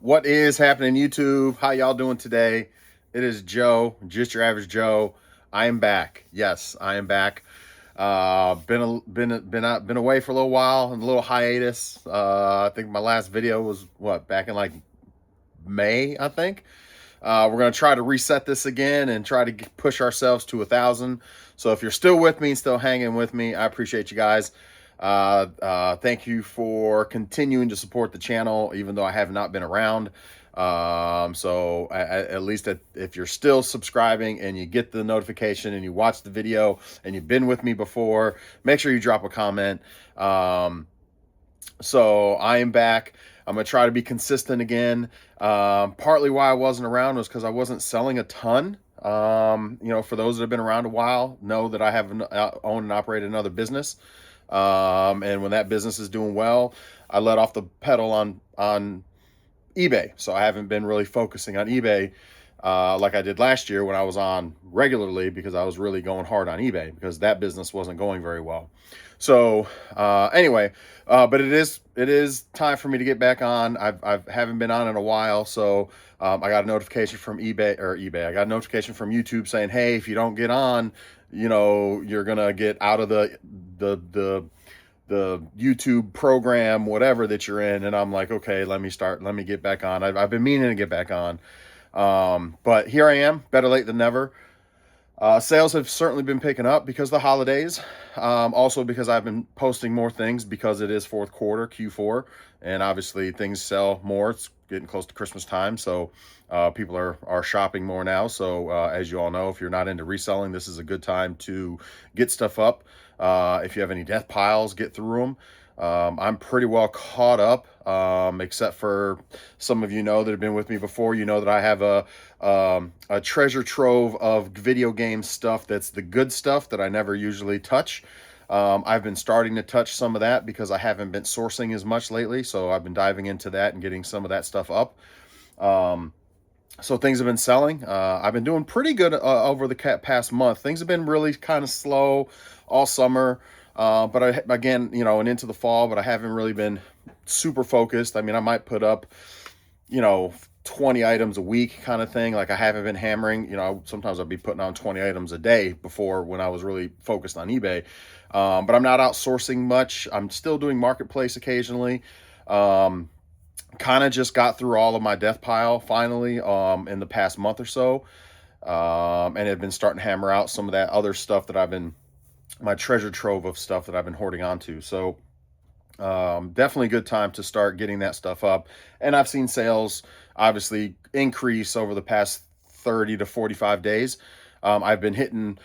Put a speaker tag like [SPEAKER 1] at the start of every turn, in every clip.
[SPEAKER 1] What is happening, YouTube? How y'all doing today? It is Joe, just your average Joe. I am back. Yes, I am back. Been away for a little while, in a little hiatus. I think my last video was back in like May, I think. We're gonna try to reset this again and try to push ourselves to 1,000. So if you're still with me, still hanging with me, I appreciate you guys. Thank you for continuing to support the channel, even though I have not been around. At least if you're still subscribing and you get the notification and you watch the video and you've been with me before, make sure you drop a comment. So I am back. I'm going to try to be consistent again. Partly why I wasn't around was because I wasn't selling a ton. For those that have been around a while, know that I have owned and operated another business. And when that business is doing well, I let off the pedal on eBay. So I haven't been really focusing on eBay like I did last year when I was on regularly, because I was really going hard on eBay because that business wasn't going very well. So but it is time for me to get back on. I haven't been on in a while, so I got a notification from eBay. I got a notification from YouTube saying, hey, if you don't get on, you're gonna get out of the YouTube program, whatever that you're in. And I'm like, okay, let me get back on. I've been meaning to get back on. But here I am, better late than never. Sales have certainly been picking up because of the holidays. Also because I've been posting more things because it is fourth quarter, Q4, and obviously things sell more. It's getting close to Christmas time, so people are shopping more now. So as you all know, if you're not into reselling, this is a good time to get stuff up. If you have any death piles, get through them. I'm pretty well caught up, except for some of you know that have been with me before. You know that I have a treasure trove of video game stuff that's the good stuff that I never usually touch. I've been starting to touch some of that because I haven't been sourcing as much lately, so I've been diving into that and getting some of that stuff up. So things have been selling. I've been doing pretty good over the past month. Things have been really kind of slow all summer. Again, and into the fall, but I haven't really been super focused. I mean, I might put up, 20 items a week kind of thing. Like I haven't been hammering, sometimes I'd be putting on 20 items a day before when I was really focused on eBay. But I'm not outsourcing much. I'm still doing marketplace occasionally. Kind of just got through all of my death pile finally, in the past month or so. And have been starting to hammer out some of that other stuff that my treasure trove of stuff that I've been hoarding onto. So definitely a good time to start getting that stuff up. And I've seen sales obviously increase over the past 30 to 45 days. I've been hitting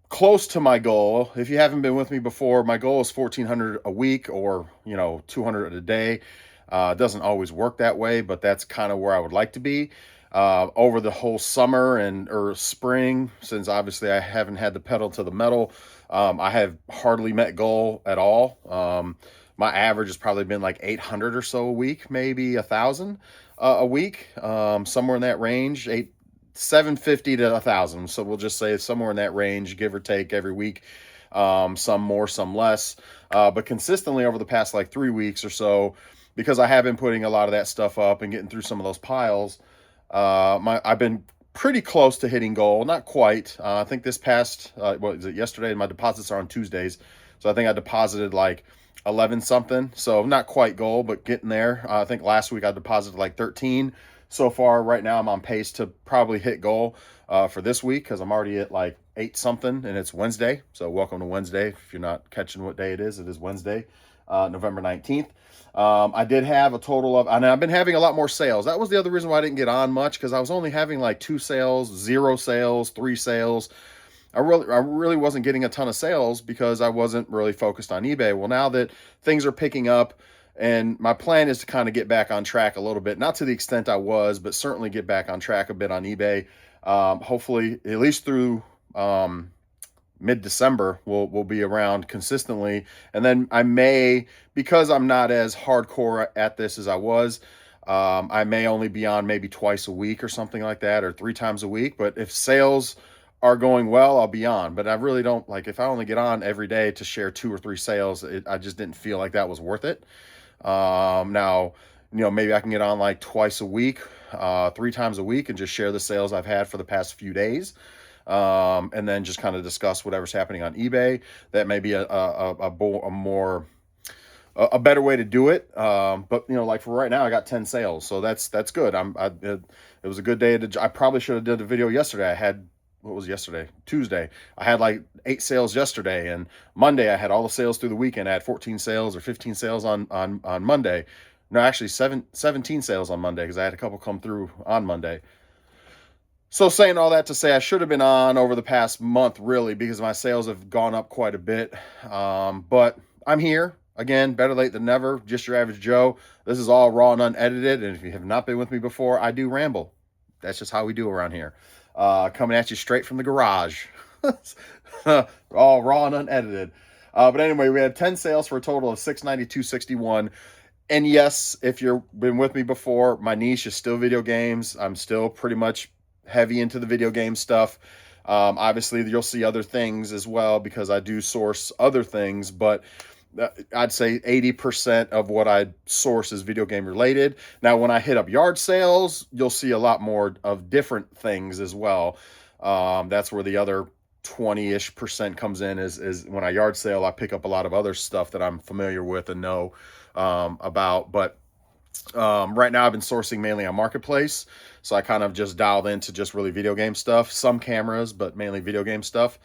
[SPEAKER 1] close to my goal. If you haven't been with me before, my goal is 1,400 a week, or 200 a day. It doesn't always work that way, but that's kind of where I would like to be. Over the whole summer or spring, since obviously I haven't had the pedal to the metal, I have hardly met goal at all. My average has probably been like 800 or so a week, maybe 1,000 a week, somewhere in that range, 750 to 1,000. So we'll just say somewhere in that range, give or take, every week. Some more, some less, but consistently over the past like 3 weeks or so, because I have been putting a lot of that stuff up and getting through some of those piles. I've been pretty close to hitting goal, not quite. I think this past, what is it, yesterday? My deposits are on Tuesdays, so I think I deposited like 11 something. So not quite goal, but getting there. I think last week I deposited like 13. So far, right now I'm on pace to probably hit goal for this week, because I'm already at like 8 something, and it's Wednesday. So welcome to Wednesday. If you're not catching what day it is Wednesday, November 19th. I did have a total of, and I've been having a lot more sales. That was the other reason why I didn't get on much, because I was only having like 2 sales, 0 sales, 3 sales. I really wasn't getting a ton of sales because I wasn't really focused on eBay. Well, now that things are picking up, and my plan is to kind of get back on track a little bit, not to the extent I was, but certainly get back on track a bit on eBay. Hopefully, at least through mid-December, we'll be around consistently. And then I may, because I'm not as hardcore at this as I was, I may only be on maybe twice a week or something like that, or 3 times a week. But if sales are going well, I'll be on. But I really don't, like, if I only get on every day to share 2 or 3 sales, I just didn't feel like that was worth it. Now, you know, maybe I can get on like twice a week, 3 times a week, and just share the sales I've had for the past few days. And then just kind of discuss whatever's happening on eBay. That may be a better way to do it. But you know, like for right now, I got 10 sales, so that's good. It was a good day. I probably should have did a video yesterday. I had, what was yesterday? Tuesday. I had like 8 sales yesterday, and Monday I had all the sales through the weekend. I had 14 sales or 15 sales on Monday. No, actually 17 sales on Monday, because I had a couple come through on Monday. So saying all that to say, I should have been on over the past month, really, because my sales have gone up quite a bit. But I'm here again, better late than never. Just your average Joe. This is all raw and unedited, and if you have not been with me before, I do ramble. That's just how we do around here. Coming at you straight from the garage. All raw and unedited. But anyway, we had 10 sales for a total of $692.61. And yes, if you've been with me before, my niche is still video games. I'm still pretty much heavy into the video game stuff. Obviously, you'll see other things as well, because I do source other things, but I'd say 80% of what I source is video game related. Now, when I hit up yard sales, you'll see a lot more of different things as well. That's where the other 20-ish% comes in, is when I yard sale, I pick up a lot of other stuff that I'm familiar with and know about. But right now I've been sourcing mainly on Marketplace, so I kind of just dialed into just really video game stuff, some cameras, but mainly video game stuff,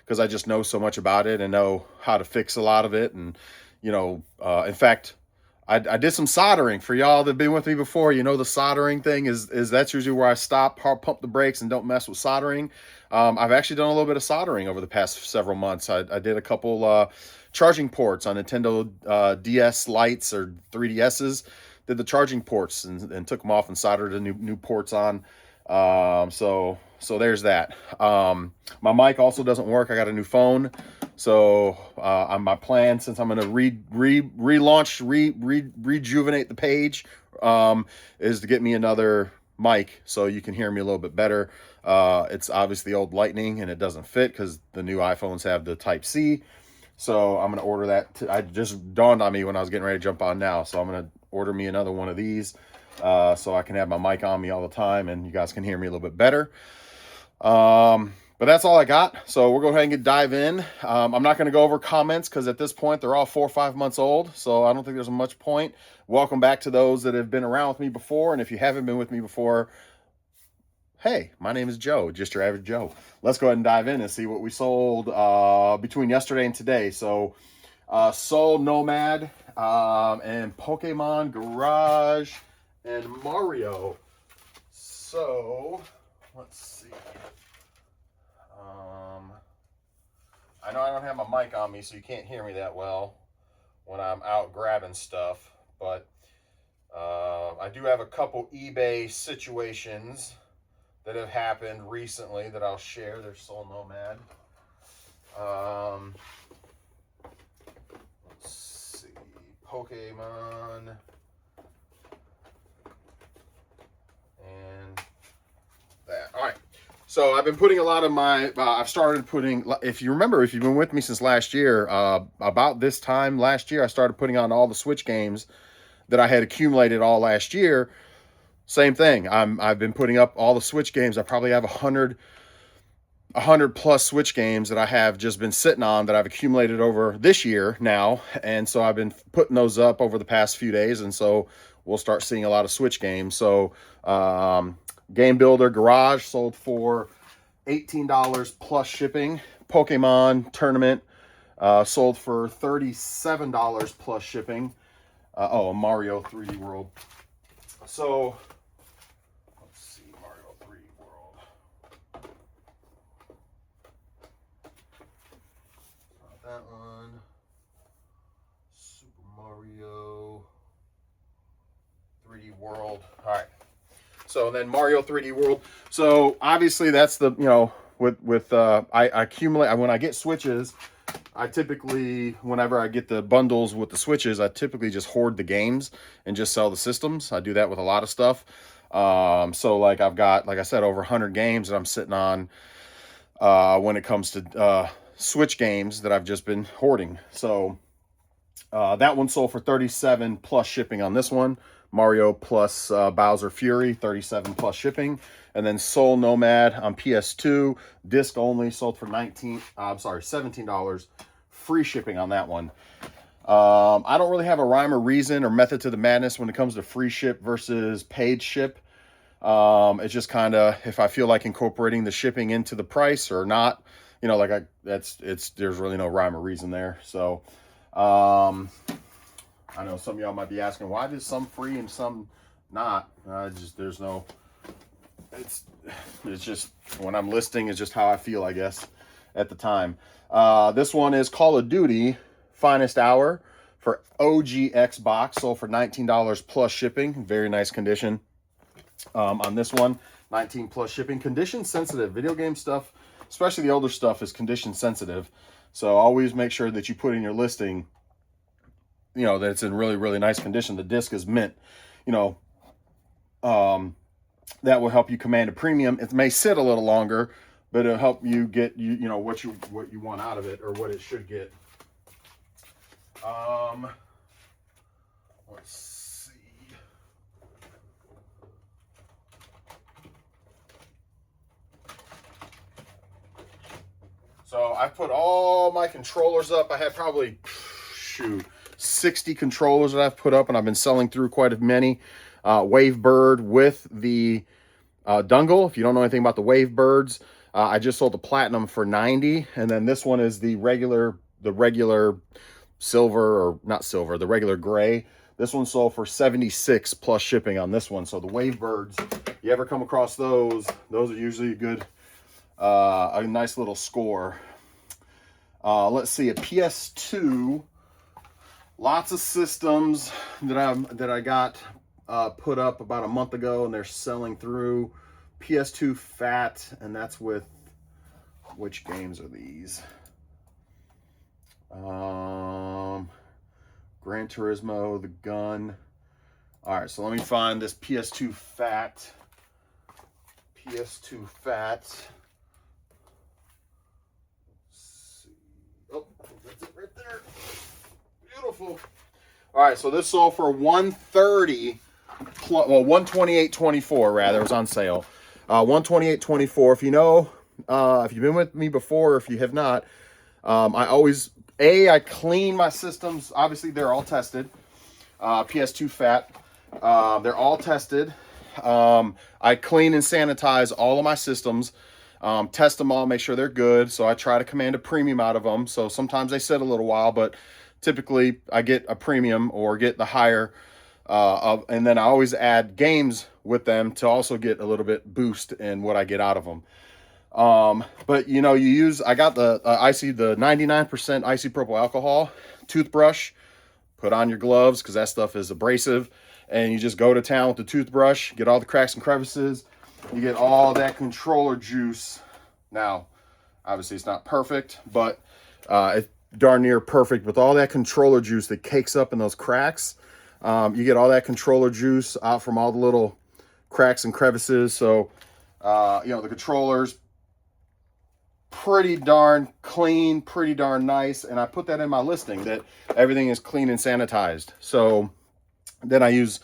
[SPEAKER 1] because I just know so much about it and know how to fix a lot of it. And you know, in fact, I did some soldering. For y'all that have been with me before, you know, the soldering thing is that's usually where I stop, pump the brakes, and don't mess with soldering. I've actually done a little bit of soldering over the past several months. I did a couple charging ports on Nintendo DS Lites or 3DSs. Did the charging ports and took them off and soldered the new ports on. So there's that. My mic also doesn't work. I got a new phone. So on my plan, since I'm going to rejuvenate the page, is to get me another mic so you can hear me a little bit better. It's obviously old Lightning, and it doesn't fit because the new iPhones have the Type-C. So I'm going to order that. I just dawned on me when I was getting ready to jump on now. So I'm going to order me another one of these so I can have my mic on me all the time and you guys can hear me a little bit better. But that's all I got. So we'll go ahead and dive in. I'm not going to go over comments because at this point they're all 4 or 5 months old. So I don't think there's much point. Welcome back to those that have been around with me before. And if you haven't been with me before, hey, my name is Joe, just your average Joe. Let's go ahead and dive in and see what we sold between yesterday and today. So sold Nomad and Pokemon Garage and Mario. So let's see. I know I don't have my mic on me, so you can't hear me that well when I'm out grabbing stuff, but I do have a couple eBay situations that have happened recently that I'll share. They're sold Nomad. Let's see, Pokemon and that. All right. So I've been putting a lot of my, I've started putting, if you remember, if you've been with me since last year, about this time last year, I started putting on all the Switch games that I had accumulated all last year. Same thing. I've been putting up all the Switch games. I probably have 100 plus Switch games that I have just been sitting on that I've accumulated over this year now. And so I've been putting those up over the past few days. And so we'll start seeing a lot of Switch games. So, Game Builder Garage sold for $18 plus shipping. Pokemon Tournament sold for $37 plus shipping. Mario 3D World. So let's see, Mario 3D World. Not that one. Super Mario 3D World. All right. So then Mario 3D World. So obviously that's the, you know, I accumulate, when I get Switches, I typically, whenever I get the bundles with the Switches, I typically just hoard the games and just sell the systems. I do that with a lot of stuff. So like I've got, like I said, over 100 games that I'm sitting on when it comes to Switch games that I've just been hoarding. So that one sold for $37 plus shipping on this one. Mario plus Bowser Fury, 37 plus shipping. And then Soul Nomad on PS2, disc only, sold for $17, free shipping on that one. I don't really have a rhyme or reason or method to the madness when it comes to free ship versus paid ship. It's just kind of, if I feel like incorporating the shipping into the price or not, you know, like there's really no rhyme or reason there. So, I know some of y'all might be asking, why is some free and some not? There's no, it's just, when I'm listing, it's just how I feel, I guess, at the time. This one is Call of Duty Finest Hour for OG Xbox, sold for $19 plus shipping. Very nice condition. On this one, 19 plus shipping. Condition sensitive. Video game stuff, especially the older stuff, is condition sensitive. So always make sure that you put in your listing, you know, that it's in really, really nice condition. The disc is mint, you know, that will help you command a premium. It may sit a little longer, but it'll help you get you know what you want out of it, or what it should get. Let's see. So I put all my controllers up. I had probably 60 controllers that I've put up, and I've been selling through quite a many. Wavebird with the dongle. If you don't know anything about the Wavebirds, I just sold the platinum for $90, and then this one is the regular silver, or not silver, the regular gray. This one sold for $76 plus shipping on this one. So the Wavebirds, you ever come across those are usually a good, a nice little score. Let's see, a PS2. Lots of systems that I got put up about a month ago, and they're selling through. PS2 Fat, and that's with, which games are these? Gran Turismo, The Gun. All right, so let me find this PS2 Fat. PS2 Fat. Let's see. Oh, that's it right there. Beautiful. All right, so this sold for $130, well, $128.24 rather. It was on sale. $128.24. If you know, if you've been with me before, or if you have not, I clean my systems. Obviously, they're all tested. PS2 Fat, they're all tested. I clean and sanitize all of my systems, test them all, make sure they're good. So I try to command a premium out of them. So sometimes they sit a little while, but typically I get a premium or get the higher, and then I always add games with them to also get a little bit boost in what I get out of them. But you know, I got the the 99% isopropyl alcohol toothbrush. Put on your gloves, because that stuff is abrasive, and you just go to town with the toothbrush, get all the cracks and crevices, you get all that controller juice. Now, obviously it's not perfect, but it's darn near perfect. With all that controller juice that cakes up in those cracks, you get all that controller juice out from all the little cracks and crevices. So, you know, the controller's pretty darn clean, pretty darn nice. And I put that in my listing, that everything is clean and sanitized. So then I use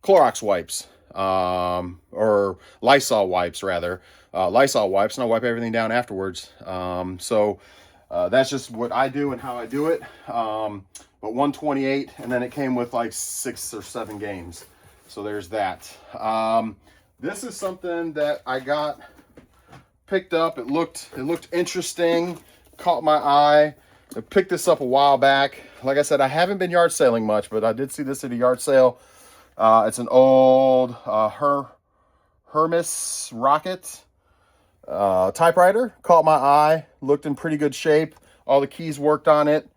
[SPEAKER 1] Clorox wipes, or Lysol wipes rather. Lysol wipes, and I wipe everything down afterwards. So that's just what I do and how I do it. But 128, and then it came with like 6 or 7 games. So there's that. This is something that I got picked up. It looked interesting, caught my eye. I picked this up a while back. Like I said, I haven't been yard selling much, but I did see this at a yard sale. It's an old Hermes Rocket typewriter. Caught my eye, looked in pretty good shape. All the keys worked on it.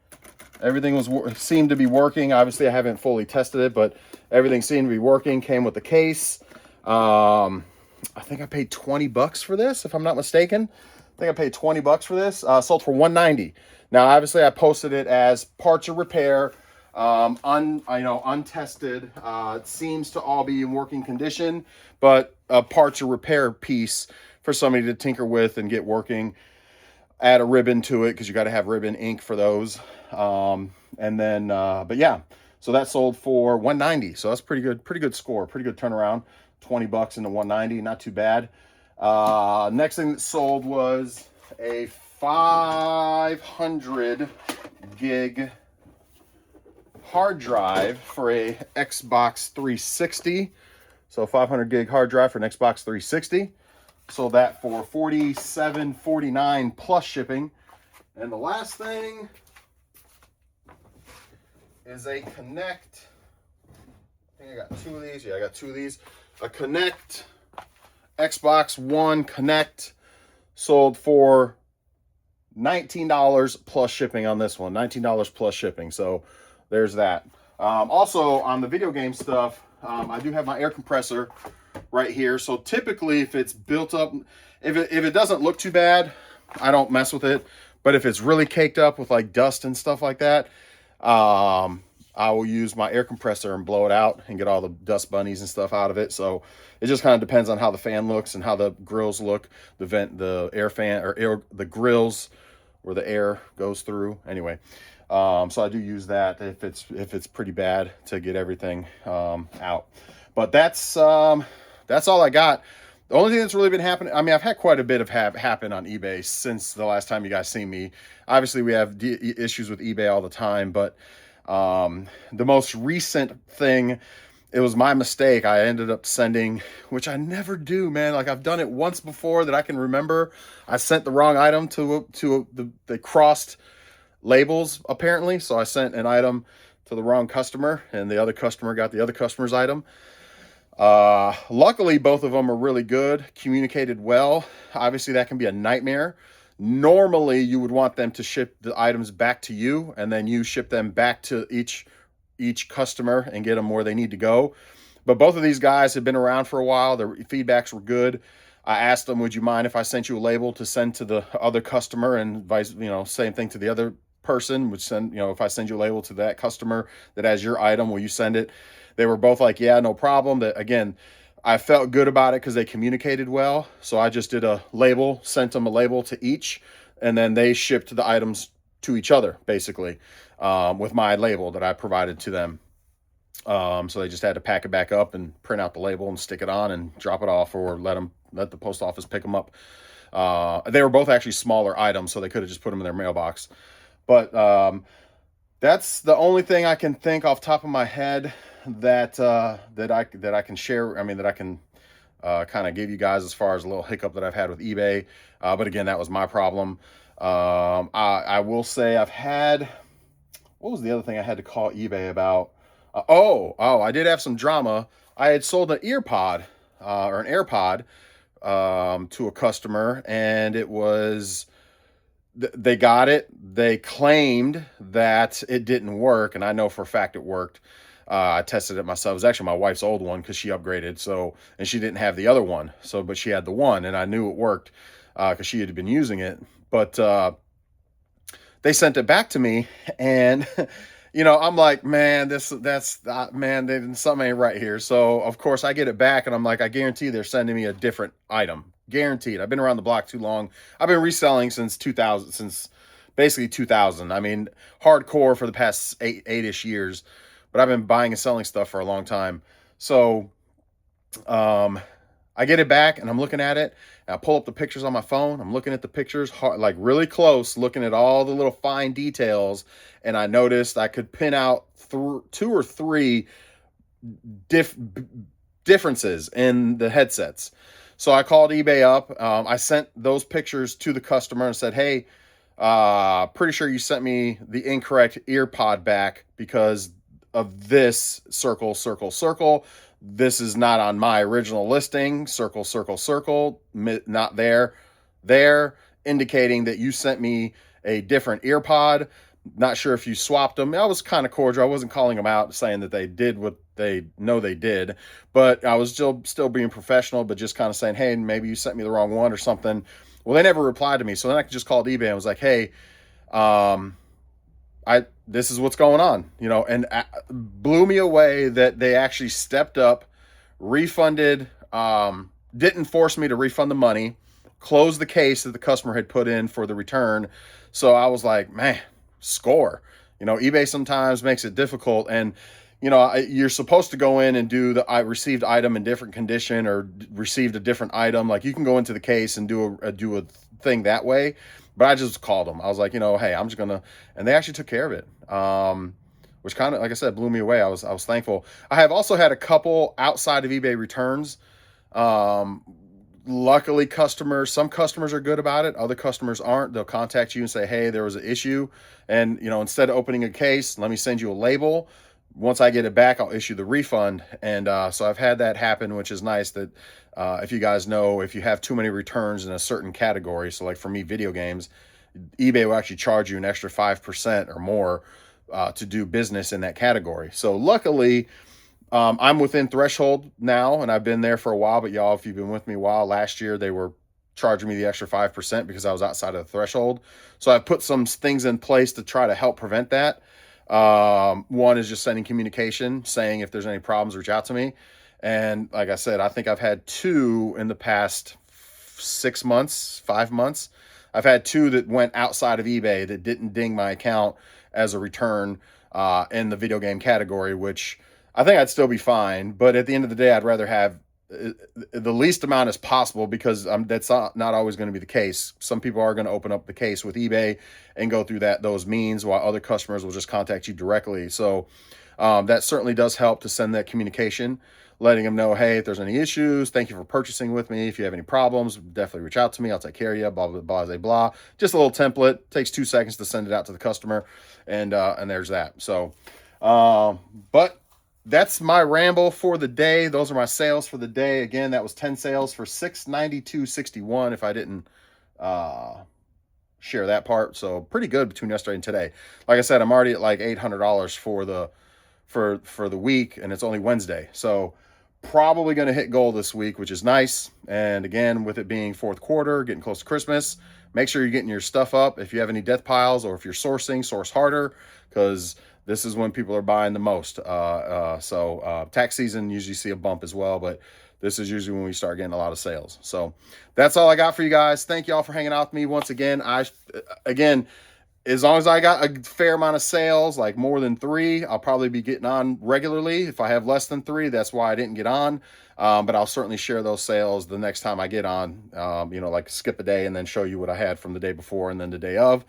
[SPEAKER 1] Everything seemed to be working. Obviously, I haven't fully tested it, but everything seemed to be working. Came with the case. I think I paid $20 for this, if I'm not mistaken. I think I paid $20 for this. Sold for $190. Now, obviously, I posted it as parts of repair, untested. It seems to all be in working condition, but a parts of repair piece for somebody to tinker with and get working. Add a ribbon to it, because you got to have ribbon ink for those. And then, but yeah. So that sold for 190. So that's pretty good score, pretty good turnaround. 20 bucks into 190, not too bad. Next thing that sold was a 500 gig hard drive for a Xbox 360. So 500 gig hard drive for an Xbox 360. Sold that for $47.49 plus shipping. And the last thing is a Connect. I think I got two of these. Yeah, I got two of these. A Connect, Xbox One Connect, sold for $19 plus shipping on this one. $19 plus shipping. So there's that. Also on the video game stuff, I do have my air compressor right here. So typically if it's built up, if it doesn't look too bad, I don't mess with it. But if it's really caked up with like dust and stuff like that, I will use my air compressor and blow it out and get all the dust bunnies and stuff out of it. So it just kind of depends on how the fan looks and how the grills look, the air fan or the grills where the air goes through. Anyway, so I do use that if it's pretty bad to get everything out. But that's all I got. The only thing that's really been happening, I mean, I've had quite a bit of happen on eBay since the last time you guys seen me. Obviously, we have issues with eBay all the time, but the most recent thing, it was my mistake. I ended up sending, which I never do, man. Like I've done it once before that I can remember. I sent the wrong item to the crossed labels apparently. So I sent an item to the wrong customer and the other customer got the other customer's item. Luckily both of them are really good, communicated well. Obviously that can be a nightmare. Normally you would want them to ship the items back to you and then you ship them back to each customer and get them where they need to go. But both of these guys have been around for a while. Their feedbacks were good. I asked them, would you mind if I sent you a label to send to the other customer, and vice, same thing to the other person, would send, if I send you a label to that customer that has your item, will you send it? They were both like, yeah, no problem. That again, I felt good about it because they communicated well. So I just did a label, sent them a label to each, and then they shipped the items to each other, basically, with my label that I provided to them. So they just had to pack it back up and print out the label and stick it on and drop it off, or let the post office pick them up. They were both actually smaller items, so they could have just put them in their mailbox. But that's the only thing I can think off the top of my head that I can share. I mean, that I can kind of give you guys as far as a little hiccup that I've had with eBay. But again, that was my problem. I will say I've had, what was the other thing I had to call eBay about? I did have some drama. I had sold an earpod or an AirPod to a customer, and it was, they got it. They claimed that it didn't work, and I know for a fact it worked. I tested it myself. It was actually my wife's old one because she upgraded. So, and she didn't have the other one. So, but she had the one, and I knew it worked because she had been using it. But they sent it back to me, and I'm like, man, man, something ain't right here. So of course I get it back, and I'm like, I guarantee they're sending me a different item, guaranteed. I've been around the block too long. I've been reselling since 2000, since basically 2000. I mean, hardcore for the past eight-ish years. But I've been buying and selling stuff for a long time. So I get it back and I'm looking at it. And I pull up the pictures on my phone. I'm looking at the pictures like really close, looking at all the little fine details. And I noticed I could pin out two or three differences in the headsets. So I called eBay up. I sent those pictures to the customer and said, hey, pretty sure you sent me the incorrect ear pod back because of this circle, circle, circle. This is not on my original listing. Circle, circle, circle, not there, indicating that you sent me a different ear pod. Not sure if you swapped them. I was kind of cordial. I wasn't calling them out saying that they did what they know they did, but I was still being professional, but just kind of saying, hey, maybe you sent me the wrong one or something. Well, they never replied to me. So then I just called eBay and was like, hey, this is what's going on, and blew me away that they actually stepped up, refunded, didn't force me to refund the money, closed the case that the customer had put in for the return. So I was like, man, score, You know, eBay sometimes makes it difficult, and you know, you're supposed to go in and do the I received item in different condition or received a different item. Like you can go into the case and do a thing that way. But I just called them. I was like, you know, hey, I'm just gonna, and they actually took care of it. Which kind of, like I said, blew me away. I was thankful. I have also had a couple outside of eBay returns. Um, Luckily, some customers are good about it. Other customers aren't. They'll contact you and say, hey, there was an issue. And, you know, instead of opening a case, let me send you a label. Once I get it back, I'll issue the refund. And so I've had that happen, which is nice. That if you guys know, if you have too many returns in a certain category, so like for me, video games, eBay will actually charge you an extra 5% or more to do business in that category. So luckily, I'm within threshold now, and I've been there for a while. But y'all, if you've been with me a while, last year they were charging me the extra 5% because I was outside of the threshold. So I've put some things in place to try to help prevent that. One is just sending communication, saying if there's any problems, reach out to me. And like I said, I think I've had two in the past 6 months, 5 months. I've had two that went outside of eBay that didn't ding my account as a return in the video game category, which I think I'd still be fine. But at the end of the day, I'd rather have the least amount as possible, because that's not always going to be the case. Some people are going to open up the case with eBay and go through those means, while other customers will just contact you directly. So that certainly does help to send that communication, letting them know, hey, if there's any issues, thank you for purchasing with me. If you have any problems, definitely reach out to me. I'll take care of you, blah, blah, blah, blah, blah. Just a little template. Takes 2 seconds to send it out to the customer. And there's that. So, but that's my ramble for the day. Those are my sales for the day. Again, that was 10 sales for $692.61 if I didn't share that part. So pretty good between yesterday and today. Like I said, I'm already at like $800 for the week, and it's only Wednesday. So probably going to hit goal this week, which is nice. And again, with it being fourth quarter, getting close to Christmas, make sure you're getting your stuff up. If you have any death piles, or if you're sourcing, source harder, because this is when people are buying the most. So tax season, usually see a bump as well, but this is usually when we start getting a lot of sales. So that's all I got for you guys. Thank y'all for hanging out with me once again. Again, as long as I got a fair amount of sales, like more than 3, I'll probably be getting on regularly. If I have less than 3, that's why I didn't get on. But I'll certainly share those sales the next time I get on, like skip a day and then show you what I had from the day before and then the day of,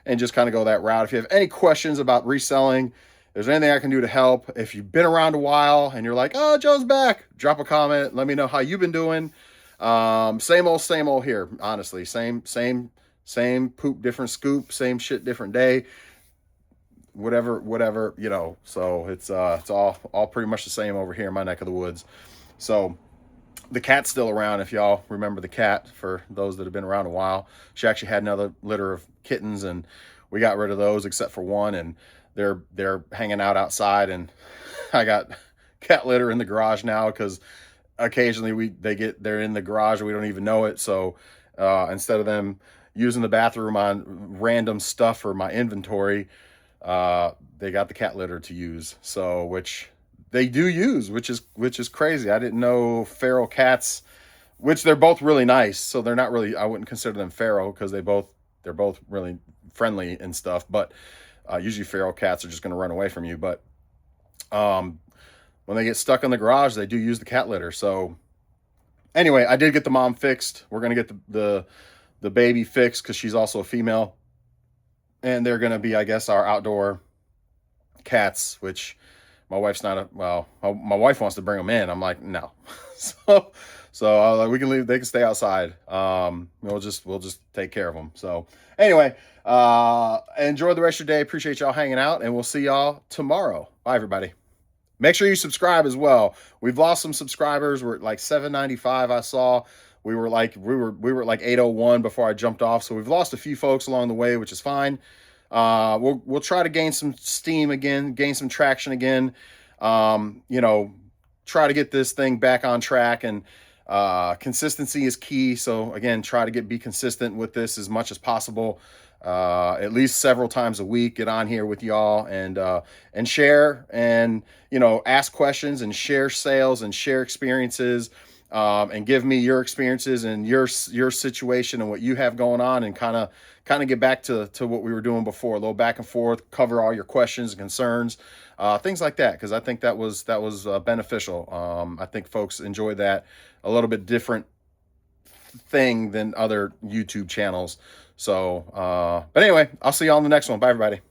[SPEAKER 1] and just kind of go that route. If you have any questions about reselling, if there's anything I can do to help, if you've been around a while and you're like, oh, Joe's back, drop a comment. Let me know how you've been doing. Same old here, honestly. Same poop, different scoop, same shit, different day, whatever, so it's all pretty much the same over here in my neck of the woods. So the cat's still around. If y'all remember the cat, for those that have been around a while, she actually had another litter of kittens, and we got rid of those except for one, and they're hanging out outside, and I got cat litter in the garage now, because occasionally they're in the garage and we don't even know it. So instead of them using the bathroom on random stuff for my inventory, they got the cat litter to use. So, which they do use, which is crazy. I didn't know feral cats, which they're both really nice. So they're not really, I wouldn't consider them feral, because they're both really friendly and stuff. But usually feral cats are just going to run away from you. But when they get stuck in the garage, they do use the cat litter. So anyway, I did get the mom fixed. We're going to get the baby fixed, because she's also a female, and they're going to be, I guess, our outdoor cats, which my wife's not my wife wants to bring them in. I'm like, no. so we can leave, they can stay outside. We'll just take care of them. So anyway, enjoy the rest of your day. Appreciate y'all hanging out, and we'll see y'all tomorrow. Bye, everybody. Make sure you subscribe as well. We've lost some subscribers. We're at like 795. I saw we were like 801 before I jumped off. So we've lost a few folks along the way, which is fine. We'll try to gain some steam again, gain some traction again. Try to get this thing back on track, and consistency is key. So again, try to be consistent with this as much as possible. At least several times a week, get on here with y'all and share, and ask questions and share sales and share experiences. and give me your experiences and your situation and what you have going on, and kind of get back to what we were doing before, a little back and forth, cover all your questions and concerns, things like that, because I think that was beneficial. I think folks enjoy that, a little bit different thing than other YouTube channels. So, but anyway, I'll see y'all on the next one. Bye, everybody.